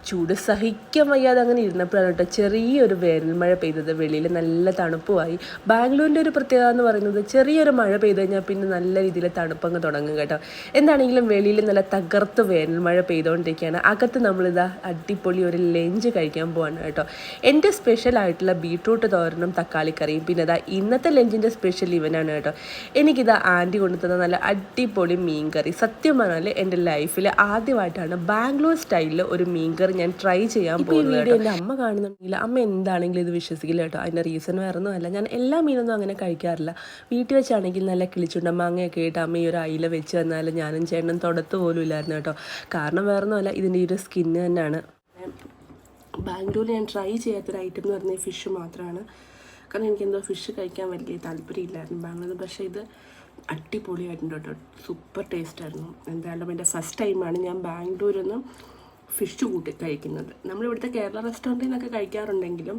ചൂട് സഹിക്കാൻ വയ്യാതെ അങ്ങനെ ഇരുന്നപ്പോഴാണ് കേട്ടോ ചെറിയൊരു വേനൽ മഴ പെയ്തത്. വെളിയിൽ നല്ല തണുപ്പുമായി. ബാംഗ്ലൂരിൻ്റെ ഒരു പ്രത്യേകത എന്ന് പറയുന്നത് ചെറിയൊരു മഴ പെയ്ത് കഴിഞ്ഞാൽ പിന്നെ നല്ല രീതിയിൽ തണുപ്പങ്ങ് തുടങ്ങും കേട്ടോ. എന്താണെങ്കിലും വെളിയിൽ നല്ല തകർത്ത് വേനൽ മഴ പെയ്തുകൊണ്ടിരിക്കുകയാണ്. അകത്ത് നമ്മളിതാ അടിപൊളി ഒരു ലഞ്ച് കഴിക്കാൻ പോവാണ് കേട്ടോ. എൻ്റെ സ്പെഷ്യലായിട്ടുള്ള ബീട്രൂട്ട് തോരനും തക്കാളിക്കറിയും. പിന്നെ ഇതാ ഇന്നത്തെ ലഞ്ചിൻ്റെ സ്പെഷ്യൽ ഇവനാണ് കേട്ടോ. എനിക്കിതാ ആൻറ്റി കൊണ്ടുതന്ന നല്ല അടിപൊളി മീൻകറി. സത്യം പറഞ്ഞാൽ എൻ്റെ ലൈഫിൽ ആദ്യമായിട്ടാണ് ബാംഗ്ലൂർ സ്റ്റൈലിൽ ഒരു മീൻകറി ഞാൻ ട്രൈ ചെയ്യാൻ പോകുന്നത്. വീഡിയോ എൻ്റെ അമ്മ കാണുന്നുണ്ടെങ്കിൽ അമ്മ എന്താണെങ്കിലും ഇത് വിശ്വസിക്കില്ല കേട്ടോ. അതിൻ്റെ റീസൺ വേറെ ഒന്നുമല്ല, ഞാൻ എല്ലാ മീനൊന്നും അങ്ങനെ കഴിക്കാറില്ല. വീട്ടിൽ വെച്ചാണെങ്കിൽ നല്ല കിളിച്ചുണ്ട മാങ്ങയൊക്കെ ഇട്ട് അമ്മ ഈ ഒരു അയില വെച്ച് തന്നാൽ ഞാനും ചേട്ടനും തൊടത്ത് പോലും ഇല്ലായിരുന്നു കേട്ടോ. കാരണം വേറെ ഒന്നുമല്ല, ഇതിൻ്റെ ഈ ഒരു സ്കിന്ന് തന്നെയാണ്. ബാംഗ്ലൂരിൽ ഞാൻ ട്രൈ ചെയ്യാത്തൊരു ഐറ്റം എന്ന് പറഞ്ഞാൽ ഫിഷ് മാത്രമാണ്. കാരണം എനിക്കെന്തോ ഫിഷ് കഴിക്കാൻ വലിയ താല്പര്യമില്ലായിരുന്നു ബാംഗ്ലൂരിൽ. പക്ഷേ ഇത് അടിപൊളിയായിട്ടുണ്ട് കേട്ടോ. സൂപ്പർ ടേസ്റ്റായിരുന്നു. എന്തായാലും എൻ്റെ ഫസ്റ്റ് ടൈമാണ് ഞാൻ ബാംഗ്ലൂരിൽ നിന്ന് ഫിഷ് കൂട്ടി കഴിക്കുന്നത്. നമ്മളിവിടുത്തെ കേരള റെസ്റ്റോറൻറ്റിൽ നിന്നൊക്കെ കഴിക്കാറുണ്ടെങ്കിലും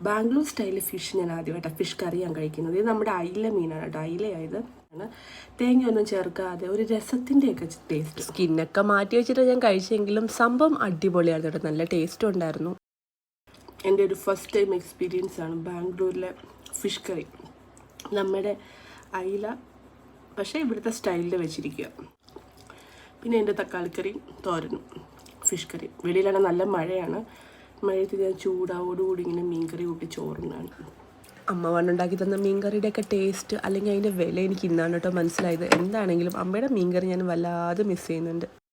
ബാംഗ്ലൂർ സ്റ്റൈലിൽ ഫിഷ് ഞാൻ ആദ്യമായിട്ടാണ് ഫിഷ് കറിയാണ് കഴിക്കുന്നത്. ഇത് നമ്മുടെ അയില മീനാണ് കേട്ടോ. അയിലയായത് തേങ്ങയൊന്നും ചേർക്കാതെ ഒരു രസത്തിൻ്റെയൊക്കെ ടേസ്റ്റ്. സ്കിന്നൊക്കെ മാറ്റി വെച്ചിട്ട് ഞാൻ കഴിച്ചെങ്കിലും സംഭവം അടിപൊളിയായിരുന്നു കേട്ടോ. നല്ല ടേസ്റ്റും ഉണ്ടായിരുന്നു. എൻ്റെ ഒരു ഫസ്റ്റ് ടൈം എക്സ്പീരിയൻസ് ആണ് ബാംഗ്ലൂരിലെ ഫിഷ് കറി. നമ്മുടെ അയില പക്ഷേ ഇവിടുത്തെ സ്റ്റൈലിൽ വെച്ചിരിക്കുക. പിന്നെ എൻ്റെ തക്കാളിക്കറിയും തോരനും ഫിഷ് കറി. വെളിയിലാണ് നല്ല മഴയാണ്. മഴയത്ത് ഞാൻ ചൂടാവോടുകൂടി ഇങ്ങനെ മീൻകറി കൂട്ടി ചോറുന്നാണ്. അമ്മ വണ്ണുണ്ടാക്കി തന്ന മീൻകറിയുടെയൊക്കെ ടേസ്റ്റ് അല്ലെങ്കിൽ അതിൻ്റെ വില എനിക്ക് ഇന്നാണ് കേട്ടോ മനസ്സിലായത്. എന്താണെങ്കിലും അമ്മയുടെ മീൻകറി ഞാൻ വല്ലാതെ മിസ് ചെയ്യുന്നുണ്ട്.